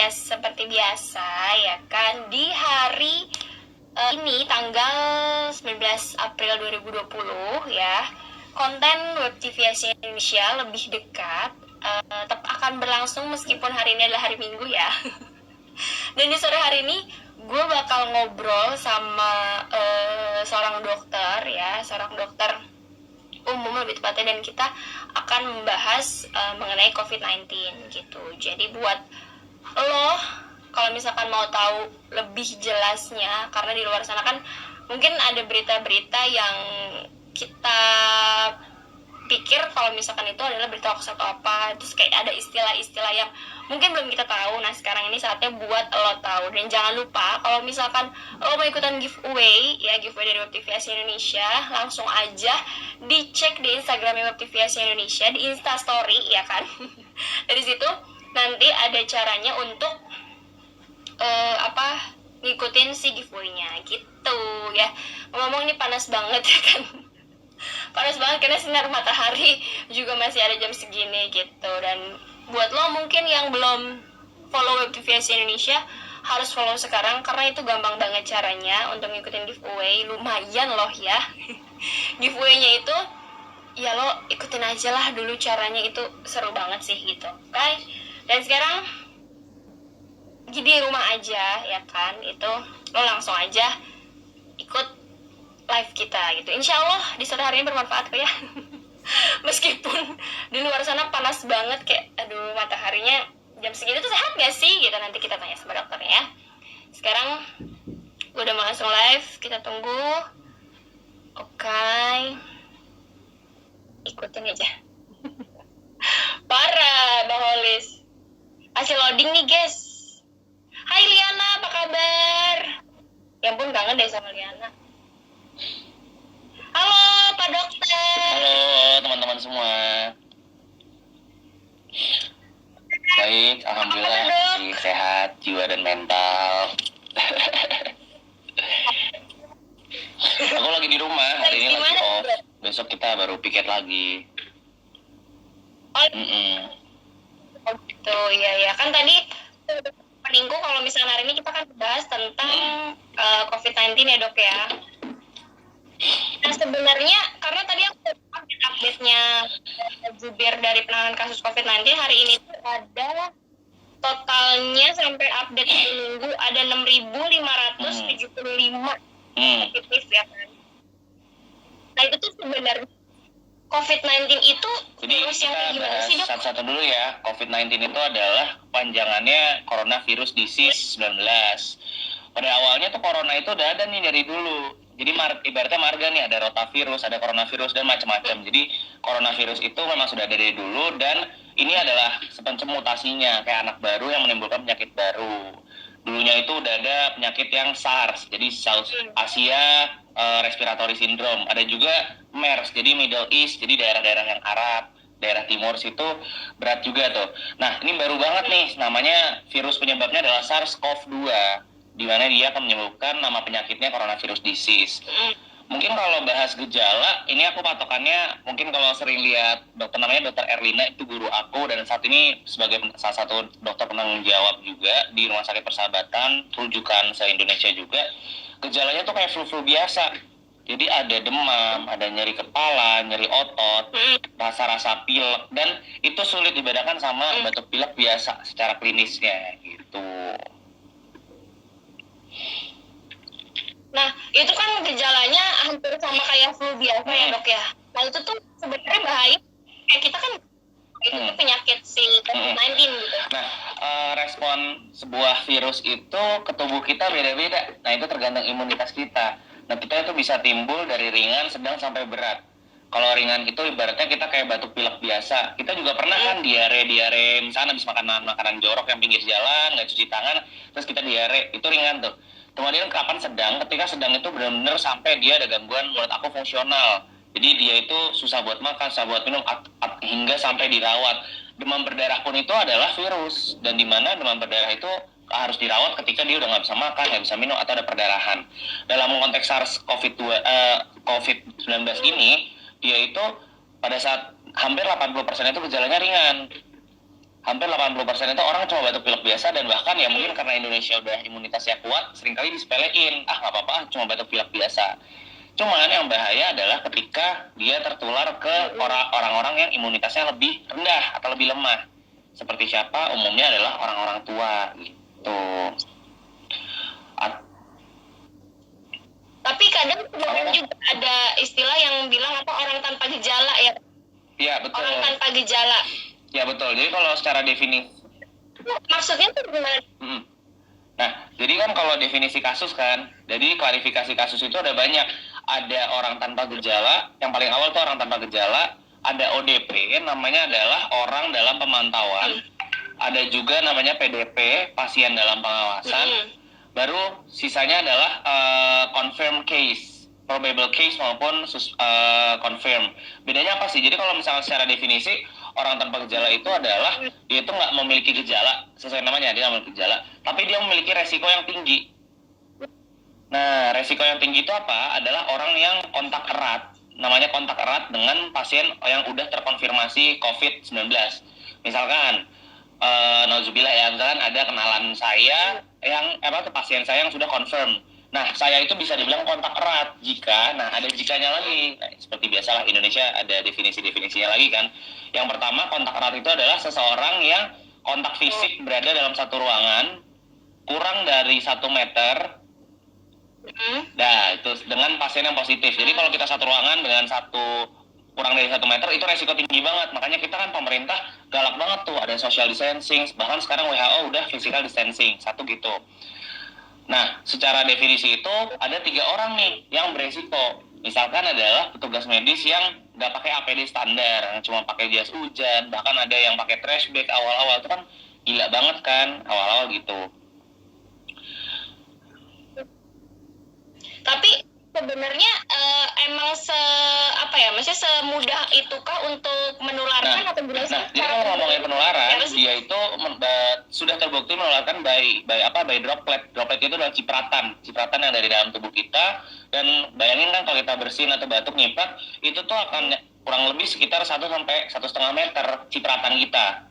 podcast seperti biasa ya kan di hari ini tanggal 19 April 2020 ya. Konten Web TV Asia Indonesia lebih dekat tetap akan berlangsung meskipun hari ini adalah hari Minggu ya. Dan di sore hari ini gue bakal ngobrol sama seorang dokter umum lebih tepatnya, dan kita akan membahas mengenai COVID-19 gitu. Jadi buat lo kalau misalkan mau tahu lebih jelasnya, karena di luar sana kan mungkin ada berita-berita yang kita pikir kalau misalkan itu adalah berita hoax atau apa, terus kayak ada istilah-istilah yang mungkin belum kita tahu. Nah sekarang ini saatnya buat lo tahu. Dan jangan lupa kalau misalkan lo mau ikutan giveaway dari Web TV Asia Indonesia, langsung aja dicek di Instagramnya Web TV Asia Indonesia di Instastory ya kan. Dari situ nanti ada caranya untuk ngikutin si giveaway-nya gitu ya. Ngomong ini panas banget ya kan. Panas banget karena sinar matahari juga masih ada jam segini gitu. Dan buat lo mungkin yang belum follow Web TV Asia Indonesia, harus follow sekarang karena itu gampang banget caranya untuk ngikutin giveaway. Lumayan loh ya. Giveaway-nya itu ya lo ikutin aja lah dulu, caranya itu seru banget sih gitu. Oke. Dan sekarang di rumah aja ya kan, itu lo langsung aja ikut live kita gitu. Insya Allah di sore hari ini bermanfaat kok ya. Meskipun di luar sana panas banget, kayak aduh mataharinya jam segini tuh sehat gak sih gitu. Nanti kita tanya sama dokternya ya. Sekarang gue udah mau langsung live, kita tunggu. Oke. Ikutin aja. Parah Bang Holis. Hasil loading nih guys. Hai Liana, apa kabar? Ya ampun, kangen deh sama Liana. Halo Pak Dokter. Halo teman-teman semua. Baik, alhamdulillah masih sehat jiwa dan mental. Aku lagi di rumah, hari ini lagi off. Besok kita baru piket lagi. Oh gitu, ya kan tadi minggu kalau misalnya hari ini kita akan bahas tentang COVID-19 ya dok ya. Nah sebenarnya karena tadi aku update-nya jubir dari penanganan kasus COVID-19 hari ini tuh ada totalnya sampai update minggu ada 6.575 positif ya kan. Nah itu tuh sebenarnya COVID-19 itu jadi virus yang kayak kita gimana bahas sih dok? satu-satu dulu ya. COVID-19 itu adalah panjangannya coronavirus disease 19. Pada awalnya tuh corona itu udah ada nih dari dulu. Jadi ibaratnya marga nih, ada rotavirus, ada coronavirus, dan macam-macam. Jadi coronavirus itu memang sudah ada dari dulu, dan ini adalah semacam mutasinya, kayak anak baru yang menimbulkan penyakit baru. Dulunya itu udah ada penyakit yang SARS, jadi South Asia Respiratory Syndrome. Ada juga MERS, jadi Middle East, jadi daerah-daerah yang Arab, daerah timur situ berat juga tuh. Nah ini baru banget nih, namanya virus penyebabnya adalah SARS-CoV-2, di mana dia akan menyebabkan nama penyakitnya coronavirus disease. Mungkin kalau bahas gejala, ini aku patokannya mungkin kalau sering lihat dokter namanya Dokter Erlina, itu guru aku, dan saat ini sebagai salah satu dokter penanggung jawab juga di Rumah Sakit Persahabatan, rujukan se-Indonesia juga. Gejalanya tuh kayak flu-flu biasa. Jadi ada demam, ada nyeri kepala, nyeri otot, rasa-rasa pilek, dan itu sulit dibedakan sama batuk pilek biasa secara klinisnya gitu. Nah, itu kan gejalanya hampir sama kayak flu biasa ya dok ya. Nah itu tuh sebenarnya bahaya. Kayak kita kan itu tuh penyakit si COVID-19 gitu. Nah, respon sebuah virus itu ke tubuh kita beda-beda. Nah, itu tergantung imunitas kita. Nah, kita itu bisa timbul dari ringan, sedang, sampai berat. Kalau ringan itu ibaratnya kita kayak batuk pilek biasa. Kita juga pernah kan diare, misalnya habis makanan jorok yang pinggir jalan, nggak cuci tangan, terus kita diare, itu ringan tuh. Kemudian kapan sedang? Ketika sedang itu benar-benar sampai dia ada gangguan menurut aku fungsional. Jadi dia itu susah buat makan, susah buat minum, hingga sampai dirawat. Demam berdarah pun itu adalah virus, dan di mana demam berdarah itu harus dirawat ketika dia udah nggak bisa makan, nggak bisa minum, atau ada perdarahan. Dalam konteks COVID-19 ini, dia itu pada saat hampir 80% itu gejalanya ringan. hampir 80% itu orang cuma batuk pilek biasa, dan bahkan ya mungkin karena Indonesia udah imunitasnya kuat, seringkali disepelein, nggak apa-apa, cuma batuk pilek biasa. Cuman yang bahaya adalah ketika dia tertular ke orang-orang yang imunitasnya lebih rendah atau lebih lemah. Seperti siapa? Umumnya adalah orang-orang tua gitu. Tapi kadang juga ada istilah yang bilang apa, orang tanpa gejala ya. Iya, betul. Orang tanpa gejala. Ya betul. Jadi kalau secara definisi, maksudnya tuh gimana? Nah, jadi kan kalau definisi kasus kan, jadi klarifikasi kasus itu ada banyak. Ada orang tanpa gejala, yang paling awal tuh orang tanpa gejala. Ada ODP, namanya adalah orang dalam pemantauan. Ada juga namanya PDP, pasien dalam pengawasan. Baru sisanya adalah confirmed case, probable case maupun confirm. Bedanya apa sih? Jadi kalau misalnya secara definisi, orang tanpa gejala itu adalah dia itu nggak memiliki gejala, sesuai namanya dia nggak memiliki gejala, tapi dia memiliki resiko yang tinggi. Nah, resiko yang tinggi itu apa? Adalah orang yang kontak erat, namanya kontak erat dengan pasien yang udah terkonfirmasi COVID-19. Misalkan, nauzubillah ya, misalkan ada kenalan saya yang pasien saya yang sudah confirm. Nah, saya itu bisa dibilang kontak erat jika, ada jikanya lagi. Nah, seperti biasalah Indonesia ada definisi-definisinya lagi kan. Yang pertama, kontak erat itu adalah seseorang yang kontak fisik berada dalam satu ruangan kurang dari 1 meter. Nah, itu dengan pasien yang positif. Jadi kalau kita satu ruangan dengan kurang dari 1 meter, itu resiko tinggi banget. Makanya kita kan pemerintah galak banget tuh, ada social distancing, bahkan sekarang WHO udah physical distancing, satu gitu. Nah, secara definisi itu ada 3 orang nih yang beresiko. Misalkan adalah petugas medis yang nggak pakai APD standar, yang cuma pakai jas hujan, bahkan ada yang pakai trash bag awal-awal. Itu kan gila banget kan, awal-awal gitu. Tapi sebenarnya emang maksudnya semudah itukah untuk menularkan atau gimana? Jadi kalau ngomongin penularan, dia itu sudah terbukti menularkan by droplet. Droplet itu adalah cipratan yang dari dalam tubuh kita. Dan bayangin kan kalau kita bersin atau batuk nyiprat, itu tuh akan kurang lebih sekitar 1 sampai 1,5 meter cipratan kita.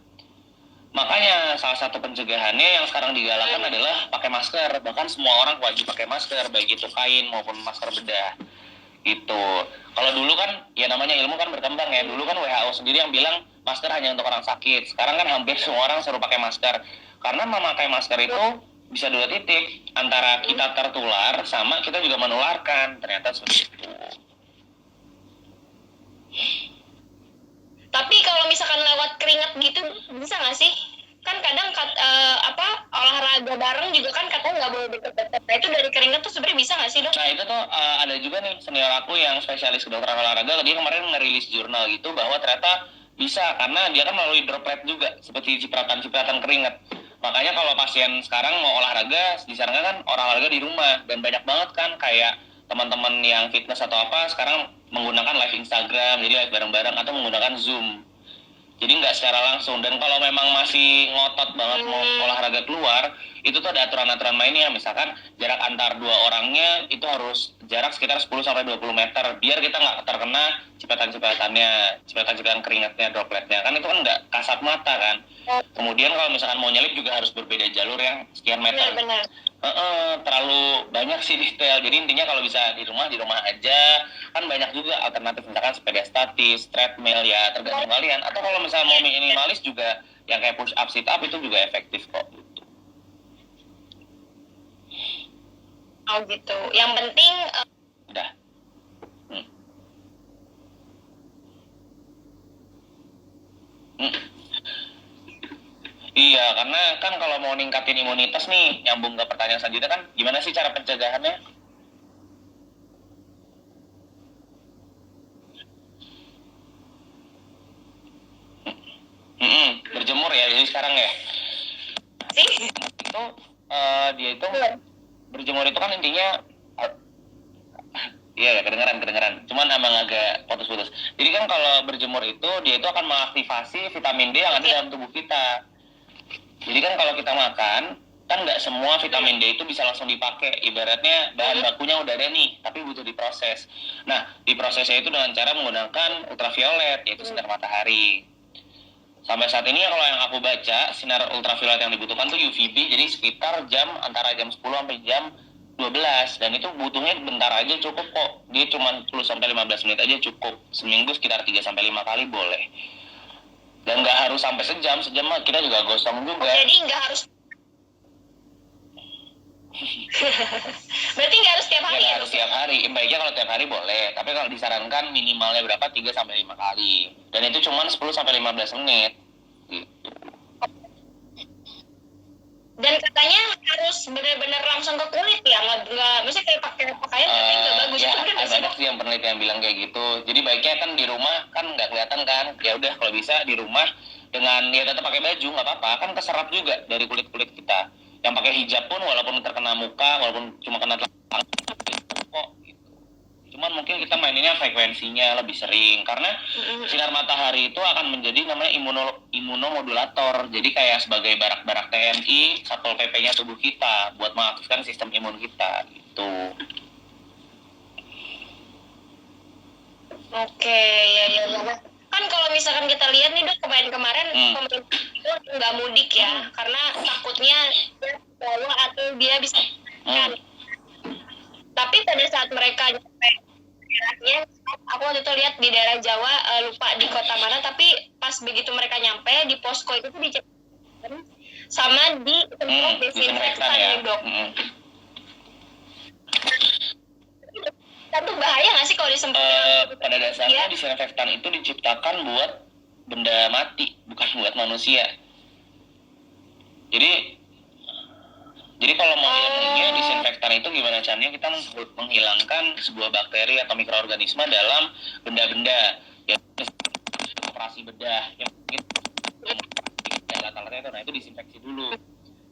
Makanya salah satu pencegahannya yang sekarang digalakan adalah pakai masker. Bahkan semua orang wajib pakai masker, baik itu kain maupun masker bedah. Gitu. Kalau dulu kan, ya namanya ilmu kan berkembang ya. Dulu kan WHO sendiri yang bilang masker hanya untuk orang sakit. Sekarang kan hampir semua orang suruh pakai masker. Karena memakai masker itu bisa 2 titik. Antara kita tertular sama kita juga menularkan. Ternyata seperti itu. Tapi kalau misalkan lewat keringat gitu bisa nggak sih? Kan kadang olahraga bareng juga kan katanya nggak boleh deket-deket. Nah itu dari keringat tuh sebenarnya bisa nggak sih, Dok? Nah itu tuh ada juga nih senior aku yang spesialis kedokteran olahraga, dia kemarin ngerilis jurnal gitu bahwa ternyata bisa, karena dia kan melalui droplet juga seperti cipratan-cipratan keringat. Makanya kalau pasien sekarang mau olahraga, disarankan kan olahraga di rumah. Dan banyak banget kan kayak teman-teman yang fitness atau apa sekarang menggunakan live Instagram, jadi live bareng-bareng atau menggunakan Zoom. Jadi nggak secara langsung. Dan kalau memang masih ngotot banget mau olahraga keluar, itu tuh ada aturan-aturan mainnya. Misalkan jarak antar 2 orangnya itu harus jarak sekitar 10-20 meter, biar kita nggak terkena cipratan keringatnya, dropletnya. Kan itu kan nggak kasat mata kan. Kemudian kalau misalkan mau nyelip juga harus berbeda jalur yang sekian meter. Benar. Terlalu banyak sih detail. Jadi intinya kalau bisa di rumah aja. Kan banyak juga alternatif, misalkan sepeda statis, treadmill, ya tergantung kalian. Atau kalau misalnya mau minimalis juga, yang kayak push up, sit up itu juga efektif kok. Oh gitu. Yang penting Udah. Iya, karena kan kalau mau ningkatin imunitas nih, nyambung ke pertanyaan selanjutnya kan, gimana sih cara pencegahannya? Berjemur ya, jadi sekarang ya. sih Itu dia itu berjemur itu kan intinya, iya ya, kedengeran. Cuman emang agak putus-putus. Jadi kan kalau berjemur itu, dia itu akan mengaktifasi vitamin D yang ada dalam tubuh kita. Jadi kan kalau kita makan, kan nggak semua vitamin D itu bisa langsung dipakai. Ibaratnya bahan bakunya udah ada nih, tapi butuh diproses. Nah, diprosesnya itu dengan cara menggunakan ultraviolet, yaitu sinar matahari. Sampai saat ini kalau yang aku baca, sinar ultraviolet yang dibutuhkan tuh UVB, jadi sekitar antara jam 10 sampai jam 12, dan itu butuhnya bentar aja cukup kok. Dia cuma 10 sampai 15 menit aja cukup. Seminggu sekitar 3 sampai 5 kali boleh. Dan nggak harus sampai sejam mah kita juga gosong juga. Jadi nggak harus berarti nggak harus tiap hari Nggak ya? harus tiap hari. Baiknya kalau tiap hari boleh, tapi kalau disarankan minimalnya berapa? 3 sampai 5 kali. Dan itu cuma 10 sampai 15 menit. Gitu. Dan katanya harus benar-benar langsung ke kulit ya, nggak maksudnya kayak pakai pakaian katanya nggak bagus. Ya, Itu benar nggak sih, banyak Dok? sih yang penelitian yang bilang kayak gitu. Jadi baiknya kan di rumah kan nggak kelihatan kan. Ya udah kalau bisa di rumah dengan ya tetap pakai baju nggak apa-apa, kan keserap juga dari kulit kita. Yang pakai hijab pun walaupun terkena muka, walaupun cuma kena tangan kok gitu. Cuman mungkin kita maininnya frekuensinya lebih sering karena sinar matahari itu akan menjadi namanya imunomodulator. Jadi kayak sebagai barak-barak TNI, Satpol PP-nya tubuh kita buat mengaktifkan sistem imun kita gitu. Oke, ya. Kan kalau misalkan kita lihat nih, Dok, kemarin pemerintah itu nggak mudik ya, karena takutnya dia bawa atau dia bisa kan. Tapi pada saat mereka nyampe daerahnya, aku waktu itu lihat di daerah Jawa, lupa di kota mana, tapi pas begitu mereka nyampe di posko itu tuh dicek sama di tempat desinfektan ya, Dok. Itu bahaya nggak sih kalau disemprot? Pada dasarnya disinfektan itu diciptakan buat benda mati, bukan buat manusia. Jadi kalau mau ilmunya disinfektan itu gimana caranya kita menghilangkan sebuah bakteri atau mikroorganisme dalam benda-benda yang operasi bedah yang mungkin alat-alatnya itu, nah itu disinfeksi dulu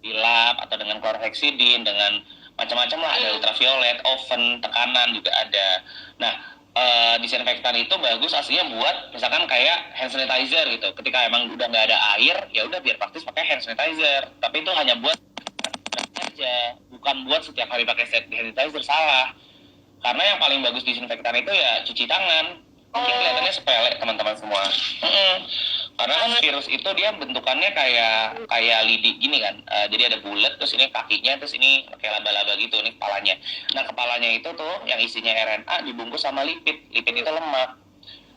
di lab atau dengan chlorhexidine, dengan macam-macam lah, ada ultraviolet, oven, tekanan juga ada. Nah, disinfektan itu bagus aslinya buat misalkan kayak hand sanitizer gitu. Ketika emang udah nggak ada air, ya udah biar praktis pakai hand sanitizer. Tapi itu hanya buat aja, bukan buat setiap hari pakai hand sanitizer, salah. Karena yang paling bagus disinfektan itu ya cuci tangan. Mungkin kelihatannya sepele teman-teman semua. Karena kan virus itu dia bentukannya kayak lidi gini kan. Jadi ada bulat, terus ini kakinya, terus ini kayak laba-laba gitu nih kepalanya. Nah kepalanya itu tuh yang isinya RNA dibungkus sama lipid. Lipid itu lemak.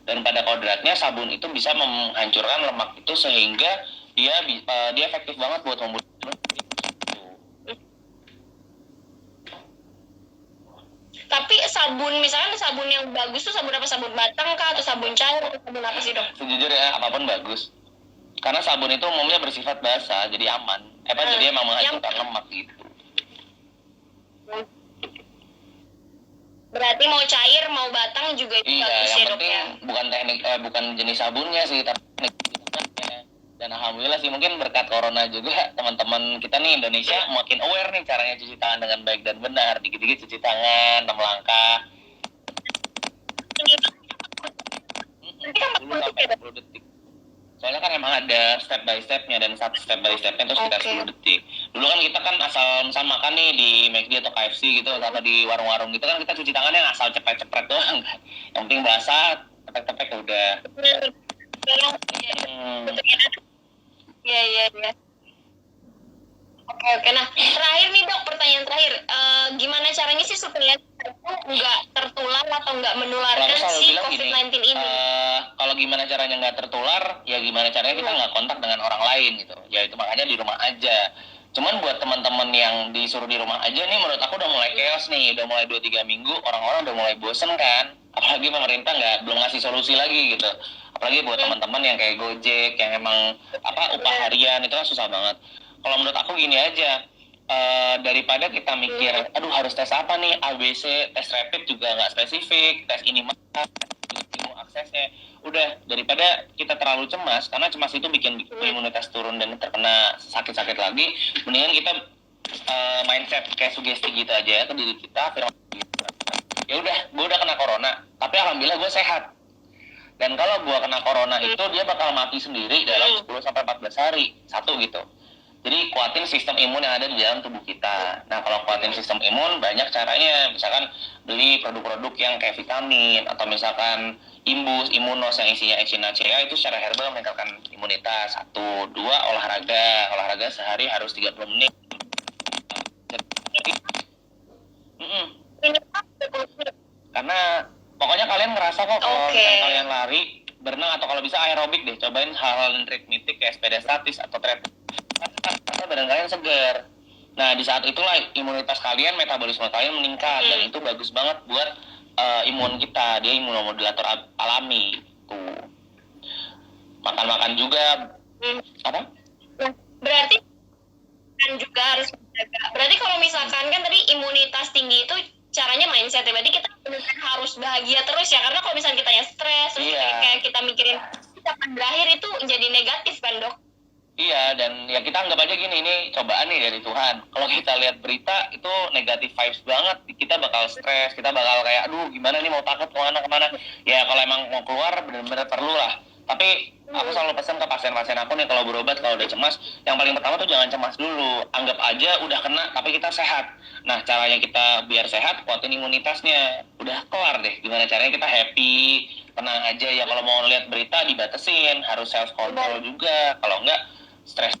Dan pada kodratnya sabun itu bisa menghancurkan lemak itu sehingga dia efektif banget buat membunuh. Tapi sabun, misalkan sabun yang bagus tuh sabun apa? Sabun batang kah? Atau sabun cair? Atau sabun apa sih, Dok? Sejujurnya apapun bagus. Karena sabun itu umumnya bersifat basah, jadi aman. Jadi emang menghancurkan lemak gitu. Berarti mau cair, mau batang juga itu bagus ya, Dok ya? Bukan jenis sabunnya sih, tapi tekniknya. Dan alhamdulillah sih mungkin berkat corona juga teman-teman kita nih Indonesia makin aware nih caranya cuci tangan dengan baik dan benar. Dikit-dikit cuci tangan, 6 langkah. Dulu sampai 10 detik. Soalnya kan emang ada step by stepnya, dan satu step by stepnya itu sekitar 10 detik. Dulu kan kita kan asal makan nih di McD atau KFC gitu, atau di warung-warung gitu kan kita cuci tangannya asal cepet-cepet doang kan. Yang penting basah, tepek-tepek udah. Iya. Oke. Nah, terakhir nih, Dok, pertanyaan terakhir. Gimana caranya sih supaya kita nggak tertular atau nggak menularkan si COVID-19 ini? Kalau gimana caranya nggak tertular, ya gimana caranya kita nggak kontak dengan orang lain gitu. Ya itu makanya di rumah aja. Cuman buat teman-teman yang disuruh di rumah aja nih, menurut aku udah mulai chaos nih. Udah mulai 2-3 minggu, orang-orang udah mulai bosen kan. Apalagi pemerintah belum ngasih solusi lagi gitu. Apalagi buat teman-teman yang kayak Gojek, yang emang upah harian, itu kan susah banget. Kalau menurut aku gini aja, daripada kita mikir, aduh harus tes apa nih, ABC, tes rapid juga nggak spesifik, tes ini mana, aksesnya. Udah, daripada kita terlalu cemas, karena cemas itu bikin imunitas turun dan terkena sakit-sakit lagi, mendingan kita mindset kayak sugesti gitu aja ke diri kita, ya udah, gue udah kena corona, tapi alhamdulillah gue sehat. Dan kalau gue kena corona itu dia bakal mati sendiri dalam 10-14 hari, satu gitu. Jadi kuatin sistem imun yang ada di dalam tubuh kita. Nah kalau kuatin sistem imun banyak caranya, misalkan beli produk-produk yang kayak vitamin, atau misalkan Imbus, Imunos yang isinya Echinacea itu secara herbal meningkatkan imunitas. 1, 2 olahraga sehari harus 30 menit. Karena pokoknya kalian ngerasa kok kalau kalian lari, berenang atau kalau bisa aerobik deh, cobain hal-hal ritmitik kayak sepeda statis atau treadmill. Karena badan kalian segar. Nah di saat itulah imunitas kalian, metabolisme kalian meningkat dan itu bagus banget buat imun kita. Dia imunomodulator alami. Tuh. Makan-makan juga. Apa? Berarti kan juga harus menjaga. Berarti kalau misalkan kan tadi imunitas tinggi itu caranya mindset ya. Berarti kita harus bahagia terus ya. Karena kalau misalnya kita yang stres, terus kayak kita mikirin kapan berakhir itu jadi negatif kan dok? Iya, dan ya kita anggap aja gini, ini cobaan nih dari Tuhan. Kalau kita lihat berita itu negatif vibes banget, kita bakal stres, kita bakal kayak aduh gimana nih mau takut kemana. Ya kalau emang mau keluar benar-benar perlu lah. Tapi aku selalu pesan ke pasien-pasien aku nih kalau berobat, kalau udah cemas, yang paling pertama tuh jangan cemas dulu. Anggap aja udah kena tapi kita sehat. Nah caranya kita biar sehat, kuatin imunitasnya. Udah kelar deh, gimana caranya kita happy, tenang aja ya. Kalau mau lihat berita dibatasin, harus self control juga. Kalau enggak stres.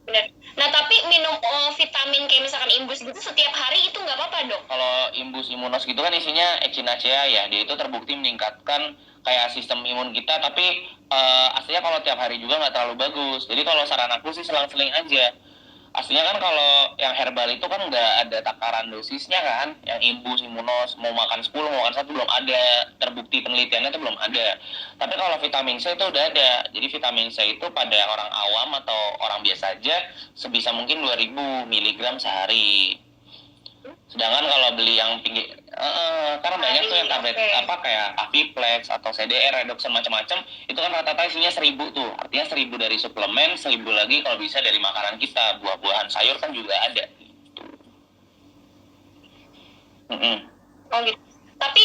Bener. Nah tapi minum vitamin kayak misalkan Imbus gitu setiap hari itu nggak apa-apa dok? Kalau Imbus Imunos gitu kan isinya Echinacea ya, dia itu terbukti meningkatkan kayak sistem imun kita, tapi aslinya kalau tiap hari juga nggak terlalu bagus. Jadi kalau saran aku sih selang-seling aja. Aslinya kan kalau yang herbal itu kan nggak ada takaran dosisnya kan, yang Imbus, Imunos, mau makan 10, mau makan 1 belum ada, terbukti penelitiannya itu belum ada. Tapi kalau vitamin C itu udah ada. Jadi vitamin C itu pada orang awam atau orang biasa aja sebisa mungkin 2000 mg sehari. Sedangkan kalau beli yang tinggi, karena banyak tuh yang tablet apa kayak Aviplex atau CDR, Redoxon macam-macam, itu kan rata-rata isinya 1000 tuh. Artinya 1000 dari suplemen, 1000 lagi kalau bisa dari makanan kita, buah-buahan, sayur kan juga ada. Oh gitu. Tapi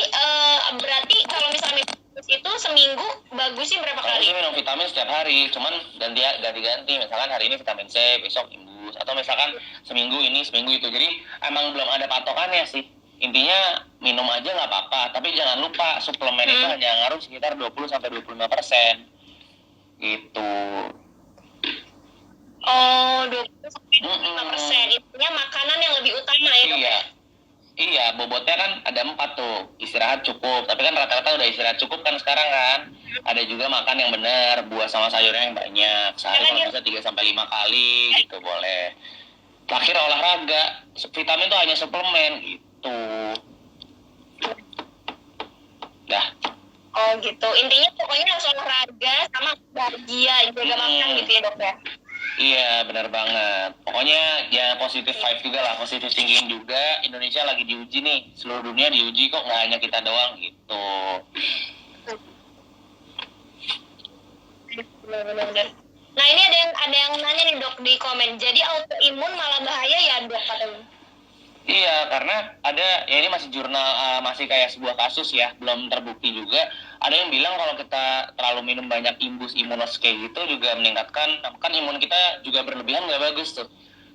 berarti kalau misalnya itu seminggu bagusnya berapa kali? Aku minum vitamin setiap hari, cuman ganti-ganti. Misalkan hari ini vitamin C, besok Imbus, atau misalkan seminggu ini, seminggu itu. Jadi emang belum ada patokannya sih. Intinya minum aja nggak apa-apa, tapi jangan lupa suplemen itu hanya ngaruh sekitar 20-25%. Gitu. Oh, 20-25%. Intinya makanan yang lebih utama ya dok? Iya, bobotnya kan ada 4 tuh. Istirahat cukup, tapi kan rata-rata udah istirahat cukup kan sekarang kan. Ada juga makan yang benar, buah sama sayurnya yang banyak. Sehari kalau bisa 3-5 kali gitu boleh. Terakhir olahraga, vitamin tuh hanya suplemen gitu. Dah. Oh gitu, intinya pokoknya harus olahraga sama bahagia, jaga makan gitu ya dok ya? Iya benar banget. Pokoknya ya positif vibe juga lah, positif thinking juga. Indonesia lagi diuji nih, seluruh dunia diuji kok, nggak hanya kita doang gitu. Benar-benar. Nah ini ada yang nanya nih dok di komen, jadi autoimun malah bahaya ya dok katanya? Iya, karena ada ya ini masih jurnal, masih kayak sebuah kasus ya, belum terbukti juga. Ada yang bilang kalau kita terlalu minum banyak Imbus Imunos kayak gitu juga meningkatkan, kan imun kita juga berlebihan nggak bagus tuh.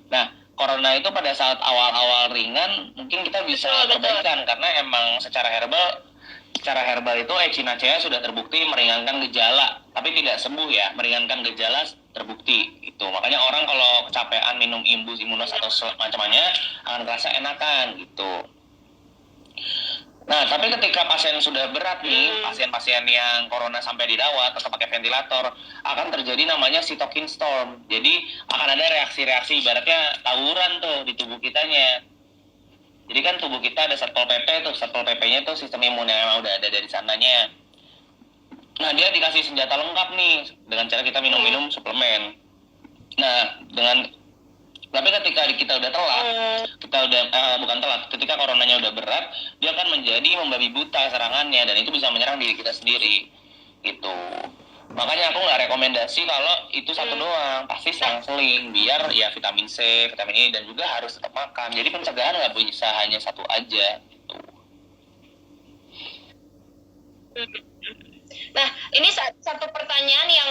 Nah, corona itu pada saat awal-awal ringan mungkin kita bisa perbaikan karena emang secara herbal itu Echinacea sudah terbukti meringankan gejala, tapi tidak sembuh ya, meringankan gejala terbukti itu. Makanya orang kalau kecapean minum Imbus Imunos atau semacamnya akan terasa enakan gitu. Nah, tapi ketika pasien sudah berat nih, pasien-pasien yang corona sampai dirawat atau pakai ventilator, akan terjadi namanya cytokine storm. Jadi akan ada reaksi-reaksi ibaratnya tawuran tuh di tubuh kitanya. Jadi kan tubuh kita ada Satpol PP tuh, Satpol PP-nya tuh sistem imun yang memang udah ada dari sananya. Nah, dia dikasih senjata lengkap nih dengan cara kita minum-minum suplemen. Nah, tapi ketika kita udah telat, ketika coronanya udah berat, dia akan menjadi membabi buta serangannya dan itu bisa menyerang diri kita sendiri. Gitu. Makanya aku nggak rekomendasi kalau itu satu doang, pasti selang-seling biar ya vitamin C, vitamin E dan juga harus tetap makan. Jadi pencegahan nggak bisa hanya satu aja. Gitu. Nah, ini satu pertanyaan yang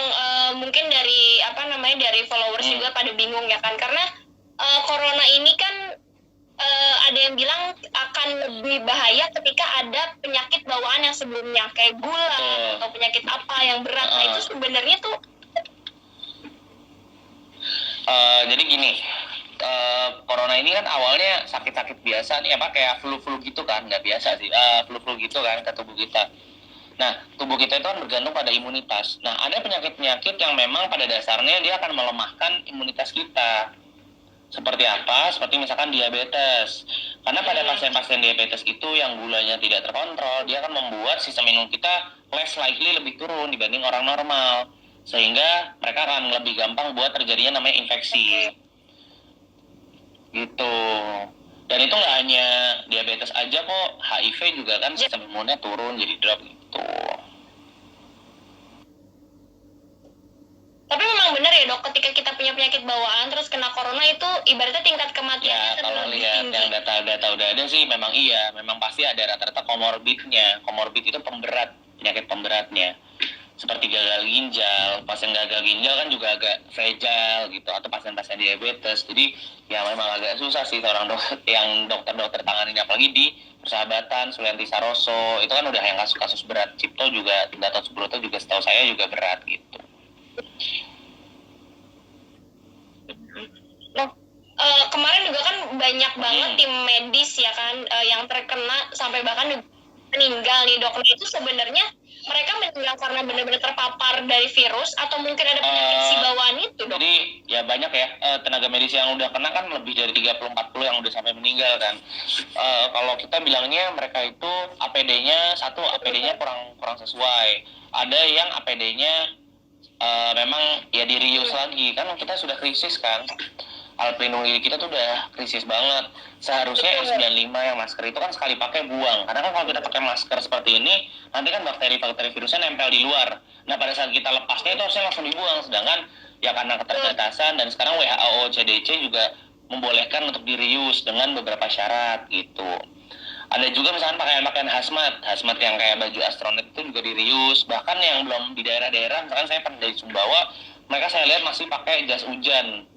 mungkin dari followers juga pada bingung ya kan, karena corona ini kan ada yang bilang akan lebih bahaya ketika ada penyakit bawaan yang sebelumnya kayak gula atau penyakit apa yang berat. Nah itu sebenarnya tuh jadi gini, corona ini kan awalnya sakit-sakit biasa nih, kayak flu-flu gitu kan, nggak biasa sih, flu-flu gitu kan ke tubuh kita. Nah, tubuh kita itu kan bergantung pada imunitas. Nah, ada penyakit-penyakit yang memang pada dasarnya dia akan melemahkan imunitas kita. Seperti apa? Seperti misalkan diabetes. Karena pada pasien-pasien diabetes itu yang gulanya tidak terkontrol, dia akan membuat sistem imun kita less likely lebih turun dibanding orang normal. Sehingga mereka akan lebih gampang buat terjadinya namanya infeksi. Gitu. Dan itu nggak hanya diabetes aja kok, HIV juga kan sistem imunnya turun jadi drop gitu. Tapi memang benar ya dok, ketika kita punya penyakit bawaan terus kena corona itu ibaratnya tingkat kematiannya kalau lihat yang data-data udah ada sih memang iya, memang pasti ada rata-rata komorbidnya. Komorbid itu pemberat, penyakit pemberatnya. Seperti gagal ginjal, pasien gagal ginjal kan juga agak fragile gitu, atau pasien-pasien diabetes. Jadi ya memang agak susah sih seorang dokter tangani, apalagi di Persahabatan, Sulianti Saroso, itu kan udah yang kasus-kasus berat. Cipto juga, Gatot Subroto juga setahu saya juga berat gitu. Kemarin juga kan banyak banget tim medis ya kan yang terkena sampai bahkan meninggal nih dok. Nah itu sebenarnya mereka meninggal karena benar-benar terpapar dari virus atau mungkin ada penyakit si bawaan itu dok? Jadi ya banyak ya tenaga medis yang udah kena kan lebih dari 30-40 yang udah sampai meninggal kan. Kalau kita bilangnya mereka itu APD-nya kurang sesuai. Ada yang APD-nya memang ya dirius lagi kan, kita sudah krisis kan, alat pelindung diri kita tuh udah krisis banget. Seharusnya N95 yang masker itu kan sekali pakai buang, karena kan kalau kita pakai masker seperti ini nanti kan bakteri virusnya nempel di luar. Nah pada saat kita lepasnya itu harusnya langsung dibuang, sedangkan ya karena keterbatasan dan sekarang WHO CDC juga membolehkan untuk di-reuse dengan beberapa syarat gitu. Ada juga misalkan pakaian hazmat yang kayak baju astronot itu juga di-reuse. Bahkan yang belum di daerah-daerah, misalkan saya pernah dari Sumbawa, mereka saya lihat masih pakai jas hujan.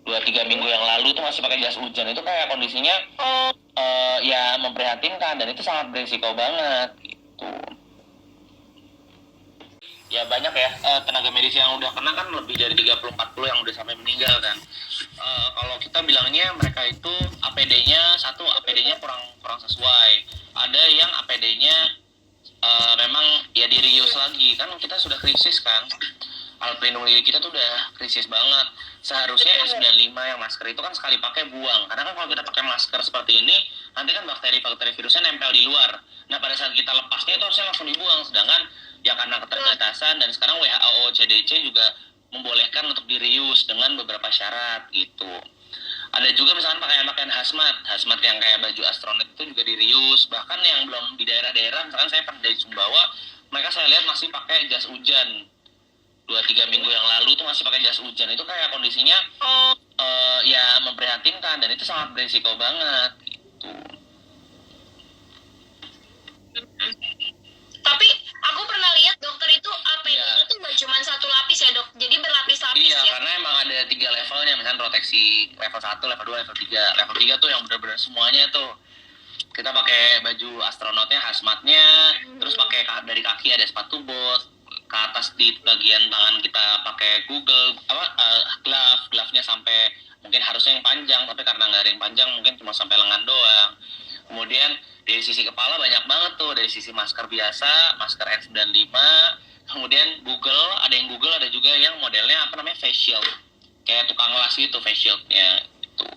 2-3 minggu yang lalu tuh masih pakai jas hujan. Itu kayak kondisinya ya memprihatinkan, dan itu sangat berisiko banget gitu. Ya banyak ya tenaga medis yang udah kena kan lebih dari 30-40 yang udah sampai meninggal kan. Kalau kita bilangnya mereka itu APD-nya kurang sesuai. Ada yang APD-nya memang ya di-reuse lagi kan, kita sudah krisis kan. Alat pelindung diri kita tuh udah krisis banget. Seharusnya N95 yang masker itu kan sekali pakai buang, karena kan kalau kita pakai masker seperti ini nanti kan bakteri virusnya nempel di luar. Nah pada saat kita lepasnya itu harusnya langsung dibuang, sedangkan ya karena keterbatasan dan sekarang WHO CDC juga membolehkan untuk di-reuse dengan beberapa syarat gitu. Ada juga misalkan pakaian hazmat yang kayak baju astronot itu juga di-reuse. Bahkan yang belum di daerah-daerah, misalkan saya pernah dari Sumbawa, mereka saya lihat masih pakai jas hujan. 2-3 minggu yang lalu tuh masih pakai jas hujan. Itu kayak kondisinya ya memprihatinkan, dan itu sangat berisiko banget gitu. Tapi aku pernah lihat dokter itu APD-nya tuh nggak cuma satu lapis ya dok, jadi berlapis-lapis ya. Karena emang ada 3 levelnya, misalnya proteksi level 1, level 2, level 3. Level 3 tuh yang benar-benar semuanya tuh. Kita pakai baju astronotnya, hazmatnya, terus pakai dari kaki ada sepatu bot, ke atas di bagian tangan kita pakai glove-nya sampai mungkin harusnya yang panjang, tapi karena nggak ada yang panjang mungkin cuma sampai lengan doang. Kemudian dari sisi kepala banyak banget tuh, dari sisi masker biasa, masker N95, kemudian ada yang Google, ada juga yang modelnya face shield, kayak tukang las gitu face shieldnya gitu.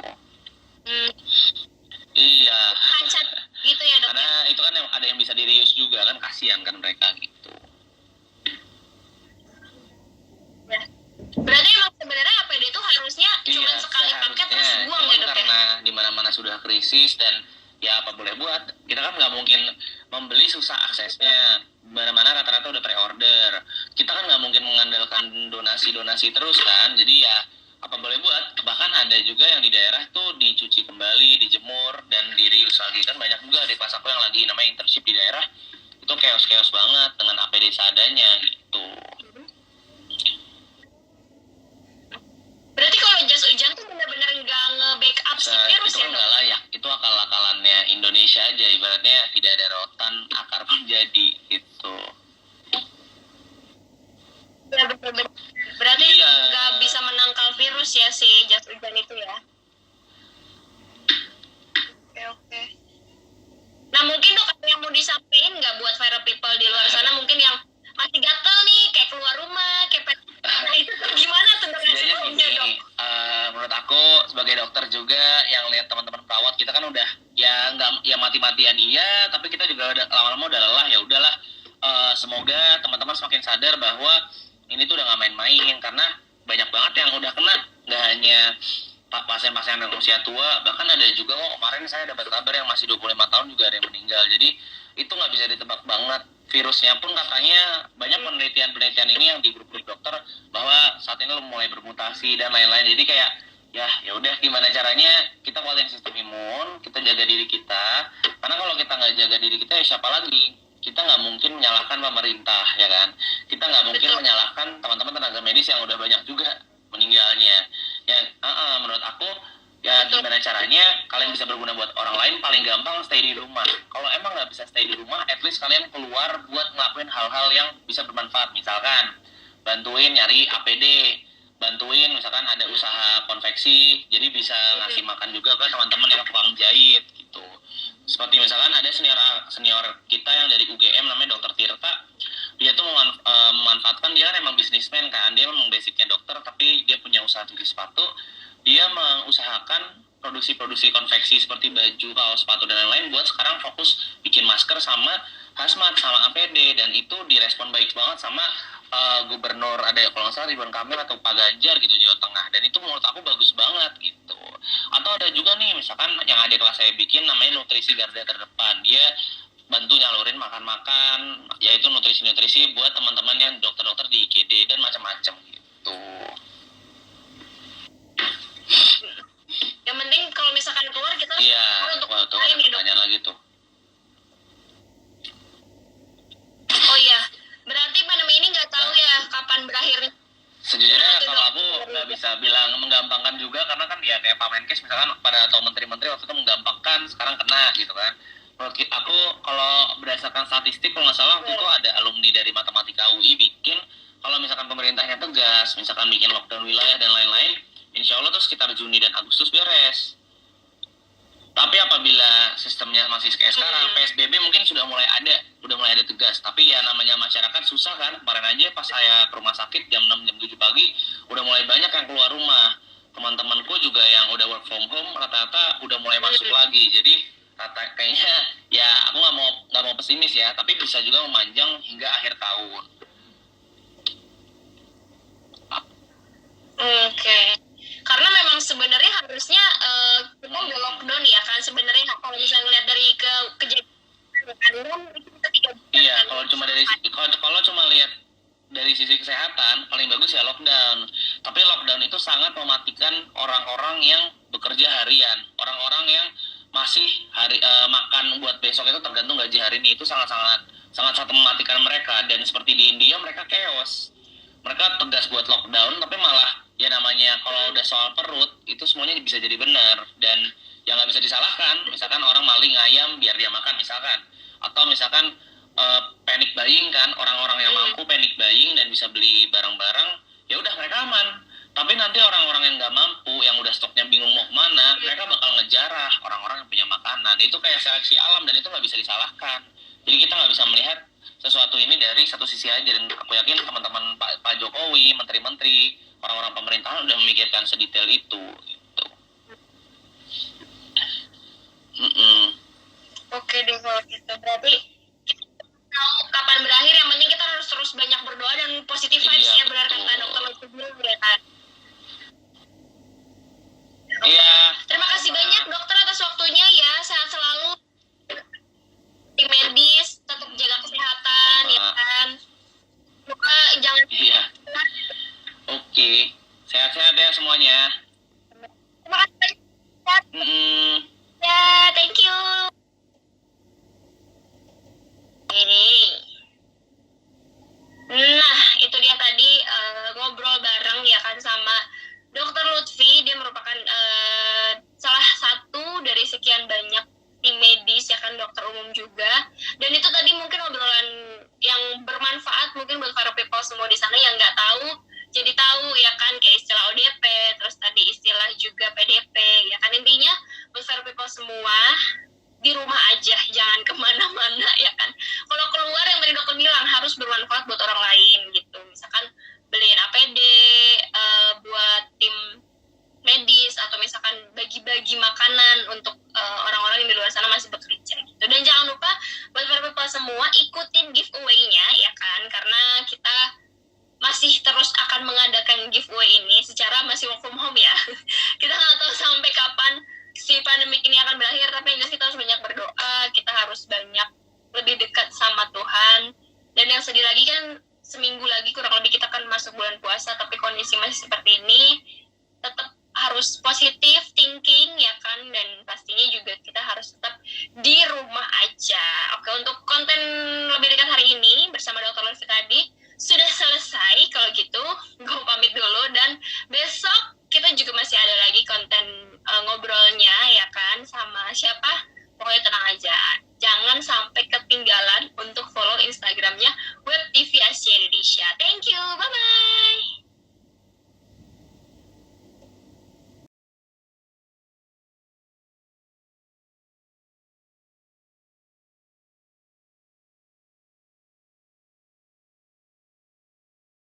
Iya. Kacat gitu ya dok. Karena itu kan ada yang bisa di-reuse juga kan, kasihan kan mereka gitu. Ya. Berarti emang sebenarnya APD itu harusnya cuma sekali pakai terus buang ya dok ya? Karena di mana-mana sudah krisis dan ya apa boleh buat, kita kan nggak mungkin membeli, susah aksesnya, mana-mana rata-rata udah pre-order, kita kan nggak mungkin mengandalkan donasi terus kan, jadi ya apa boleh buat. Bahkan ada juga yang di daerah tuh dicuci kembali, dijemur, dan di-reuse lagi kan. Banyak juga di kelas aku yang lagi namanya internship di daerah, itu chaos banget dengan APD seadanya gitu. Berarti kalau kalau jas hujan tuh benar-benar nggak nge-backup si virus itu ya kan dok? nggak layak, itu akal-akalannya Indonesia aja, ibaratnya tidak ada rotan akar pun jadi gitu. Ya benar-benar. Berarti Iya. nggak bisa menangkal virus ya si jas hujan itu ya? Oke oke. Nah mungkin dok ada yang mau disampaikan nggak buat viral people di luar sana mungkin yang masih gatel nih kayak keluar rumah, kayak nah, itu tuh gimana tuh dok? Sebenarnya Responnya, gini, dok? menurut aku sebagai dokter juga yang lihat teman-teman perawat kita kan udah ya nggak ya mati-matian iya, tapi kita juga udah lama-lama udah lelah, ya udahlah. Semoga teman-teman semakin sadar bahwa ini tuh udah nggak main-main, karena banyak banget yang udah kena, nggak hanya pasien-pasien yang usia tua, bahkan ada juga kok kemarin saya dapat kabar yang masih 25 tahun juga ada yang meninggal. Jadi itu nggak bisa ditebak banget. Virusnya pun katanya banyak penelitian-penelitian ini yang di grup-grup dokter bahwa saat ini mulai bermutasi dan lain-lain. Jadi kayak ya udah gimana caranya kita kuatin sistem imun, kita jaga diri kita. Karena kalau kita nggak jaga diri kita ya siapa lagi? Kita nggak mungkin menyalahkan pemerintah, ya kan? Kita nggak mungkin menyalahkan teman-teman tenaga medis yang udah banyak juga meninggalnya. Ya, menurut aku ya gimana caranya kalian bisa berguna buat orang lain, paling gampang stay di rumah. Kalau emang nggak bisa stay di rumah, at least kalian keluar buat ngelakuin hal-hal yang bisa bermanfaat. Misalkan bantuin nyari APD, bantuin misalkan ada usaha konveksi, jadi bisa ngasih makan juga ke teman-teman yang tukang jahit gitu. Seperti misalkan ada senior kita yang dari UGM namanya Dokter Tirta, dia tuh memanfaatkan, dia kan emang bisnismen kan, dia memang basicnya dokter tapi dia punya usaha cuci sepatu. Dia mengusahakan produksi konveksi seperti baju, kaos, sepatu dan lain-lain buat sekarang fokus bikin masker sama hazmat sama APD, dan itu direspon baik banget sama gubernur, ada kalau nggak salah Ridwan Kamil atau Pak Ganjar gitu Jawa Tengah, dan itu menurut aku bagus banget gitu. Atau ada juga nih misalkan yang adik kelas saya bikin namanya nutrisi garda terdepan, dia bantu nyalurin makan-makan yaitu nutrisi-nutrisi buat teman-teman yang dokter-dokter di IGD dan macam-macam gitu. Yang penting kalau misalkan keluar kita Iya, untuk tuh lain ya dok. pertanyaan lagi tuh. Oh iya, berarti pandemi ini nggak tahu ya kapan berakhirnya. Sejujurnya Nah, itu, kalau Dok. aku nggak bisa bilang menggampangkan juga, karena kan ya kayak Pak Menkes misalkan pada atau menteri-menteri waktu itu menggampangkan, sekarang kena gitu kan. Menurut aku kalau berdasarkan statistik kalau nggak salah waktu itu ada alumni dari Matematika UI bikin, kalau misalkan pemerintahnya tegas, misalkan bikin lockdown wilayah dan lain-lain, insya Allah tuh sekitar Juni dan Agustus beres. Tapi apabila sistemnya masih kayak sekarang, PSBB mungkin sudah mulai ada tegas. Tapi ya namanya masyarakat susah kan. Kemarin aja pas saya ke rumah sakit jam 6, jam 7 pagi, udah mulai banyak yang keluar rumah. Teman-temanku juga yang udah work from home, rata-rata udah mulai masuk lagi. Jadi kayaknya ya aku nggak mau pesimis ya, tapi bisa juga memanjang hingga akhir tahun. Oke. Karena memang sebenarnya harusnya kita udah lockdown ya kan sebenarnya kalau misalnya lihat dari kejadian itu kita 3 bulan. Iya, kalau cuma lihat dari sisi kesehatan paling bagus ya lockdown. Tapi lockdown itu sangat mematikan orang-orang yang bekerja harian, orang-orang yang masih makan buat besok itu tergantung gaji hari ini, itu sangat mematikan mereka. Dan seperti di India mereka chaos, mereka tegas buat lockdown tapi malah ya namanya kalau udah soal perut itu semuanya bisa jadi benar, dan yang nggak bisa disalahkan misalkan orang maling ayam biar dia makan misalkan, atau misalkan panic buying kan, orang-orang yang mampu panic buying dan bisa beli barang-barang, ya udah mereka aman. Tapi nanti orang-orang yang nggak mampu, yang udah stoknya bingung mau kemana, mereka bakal ngejarah orang-orang yang punya makanan. Itu kayak seleksi alam dan itu nggak bisa disalahkan. Jadi kita nggak bisa melihat sesuatu ini dari satu sisi aja, dan aku yakin teman-teman Pak Jokowi, menteri-menteri, orang-orang pemerintahan udah memikirkan sedetail itu gitu. Oke deh kalau gitu. Berarti tahu kapan berakhir, yang penting kita harus terus banyak berdoa dan positif vibes ya, benar kata dokter Lutfi ya kan. Iya. Terima kasih banyak dokter atas waktunya ya, sehat selalu. Tim medis tetap jaga kesehatan ya kan. Semoga jangan. Iya. Oke. Sehat-sehat ya semuanya. Terima kasih banyak. Ya, thank you. Ini. Nah, itu dia tadi ngobrol bareng ya kan sama Dokter Lutfi umum juga. Dan itu tadi mungkin obrolan yang bermanfaat mungkin buat para people semua di sana yang nggak tahu, jadi tahu ya kan, kayak istilah ODP, terus tadi istilah juga PDP, ya kan. Intinya buat para people semua, di rumah aja, jangan kemana-mana ya kan. Kalau keluar yang tadi dokter bilang harus bermanfaat buat orang lain gitu. Misalkan beliin APD buat tim medis, atau misalkan bagi-bagi makanan untuk orang-orang yang di luar sana masih bekerja gitu. Dan jangan lupa buat para people semua ikutin giveaway-nya ya kan, karena kita masih terus akan mengadakan giveaway ini secara masih work from home ya. Kita nggak tahu sampai kapan si pandemik ini akan berakhir, tapi yang jelas kita harus banyak berdoa, kita harus banyak lebih dekat sama Tuhan. Dan yang sedih lagi kan, seminggu lagi kurang lebih kita akan masuk bulan puasa, tapi kondisi masih seperti ini. Tetap harus positif thinking ya kan, dan pastinya juga kita harus tetap di rumah aja. Oke, untuk konten lebih dekat hari ini bersama Dr. Lutfi tadi sudah selesai. Kalau gitu gue pamit dulu, dan besok kita juga masih ada lagi konten ngobrolnya ya kan, sama siapa, pokoknya tenang aja, jangan sampai ketinggalan untuk follow